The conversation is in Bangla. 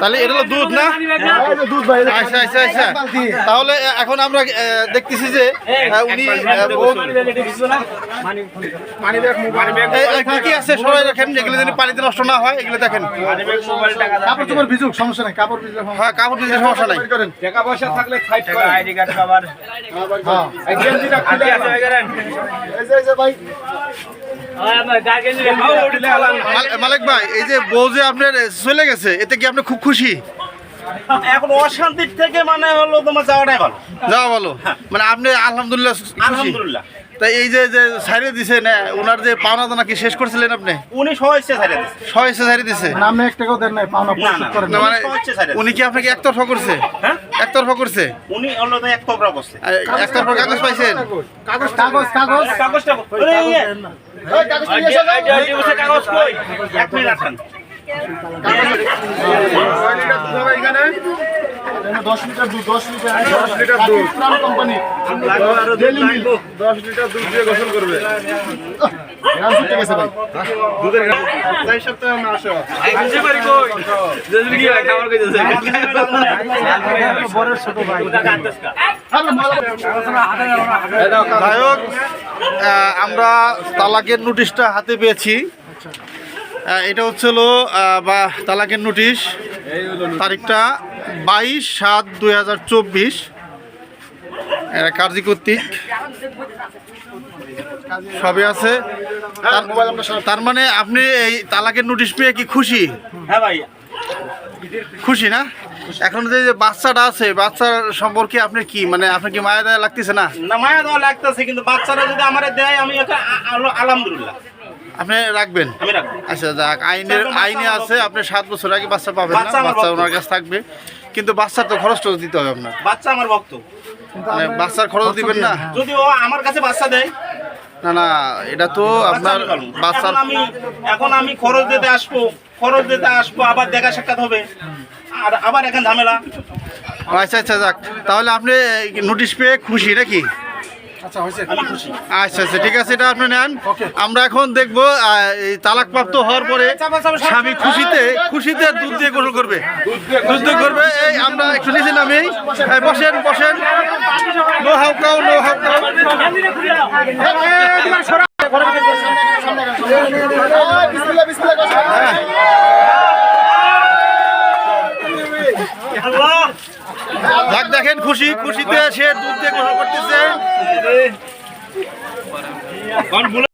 তাহলে এটা হলো দুধ না? আচ্ছা আচ্ছা আচ্ছা। তাহলে এখন আমরা দেখতেছি যে উনি এখানে কি আছে সবাই দেখেন, এগুলো যেন পানিতে নষ্ট না হয়, এগুলো দেখেন। কাপড় চোপড় ভিজুক, সমস্যা নাই, কাপড় ভিজলে হ্যাঁ কাপড় ভিজলে সমস্যা নাই। টাকা পয়সা থাকলে ফাইট করে আইডি কার্ড কভার গেঞ্জিটা খুলে আছে এই যে ভাই মালিক ভাই, এই যে বউ যে আপনার চলে গেছে, এতে কি আপনি খুব খুশি? এখন অশান্তির থেকে মানে হলো তোমার যাওয়াটাই ভালো। যাওয়া ভালো, মানে আপনি আলহামদুলিল্লাহ খুশি? আলহামদুলিল্লাহ। তাই এই যে ছাইড়ে দিছে না, ওনার যে পাওনা দানা কি শেষ করছিলেন আপনি? উনি সহজে ছাড়িয়ে দিচ্ছে। সহজে ছাইড়ে দিছে? আপনি এক টাকাও দেন নাই, পাওনা পরিশোধ করেন না, না। মানে উনি কি আপনাকে একতরফা করছে? হ্যাঁ একতরফা করছে? উনি হলো তো এক টুকরা করছে। একতরফা কাগজ পাইছেন? কাগজ কাগজ কাগজ কাগজটা ওরে এই কাগজ নিয়ে এসো। কাগজ কই? 1 মিনিট আসেন। 10 লিটার দুধ, 10 লিটার দুধ, কোম্পানি 10 লিটার দুধ দিয়ে গোসল করবে। ঠিক আছে ভাই, দুধের 4 সপ্তাহ না আসো। বড় ছোট ভাই। যাই হোক, আমরা তালাকের নোটিশটা হাতে পেয়েছি। এটা হচ্ছিল বা তালাকের নোটিশ, তারিখটা 22/7/2024 কার্যী কর্তৃক সবই আছে। তার মানে আপনি এই তালাকের নোটিশ পেয়ে কি খুশি? হ্যাঁ ভাই খুশি না? এখন যে বাচ্চাটা আছে, বাচ্চার সম্পর্কে আপনি কি মানে আপনার কি মায়া দয়া লাগতেছে না? না মায়া দেওয়া লাগতেছে, কিন্তু বাচ্চারা যদি আমারে দেয় আমি একটা আলহামদুলিল্লাহ আপনি রাখবেন? আমি রাখবো। আচ্ছা যাক, আইনে আছে আপনি 7 বছর আগে বাচ্চা পাবেন না, বাচ্চা ওনার কাছে থাকবে, কিন্তু বাচ্চার তো খরচটা দিতে হবে আপনার। বাচ্চা আমার ভক্ত, মানে বাচ্চার খরচ দিবেন না? যদি ও আমার কাছে বাচ্চা দেয়। না না, এটা তো আপনার বাচ্চার। এখন আমি খরচ দিতে আসবো, আবার দেখা সাক্ষাৎ হবে, আর আবার এখন ঝামেলা। আচ্ছা আচ্ছা যাক, তাহলে আপনি নোটিশ পেয়ে খুশি নাকি? আচ্ছা হইছে, আমি খুশি। আচ্ছা আচ্ছা ঠিক আছে, এটা আপনি নেন। আমরা এখন দেখবো এই তালাকপ্রাপ্ত হওয়ার পরে স্বামী খুশিতে দুধ দিয়ে গোসল করবে, দুধ দিয়ে করবে। এই আমরা একটু নিচে নামি, বসেন বসেন, নো হাউকাও নো হাউকাও। বিসমিল্লাহ বিসমিল্লাহ। যাক দেখেন, খুশিতে সে দুধ দিয়ে গোসল করতেছে।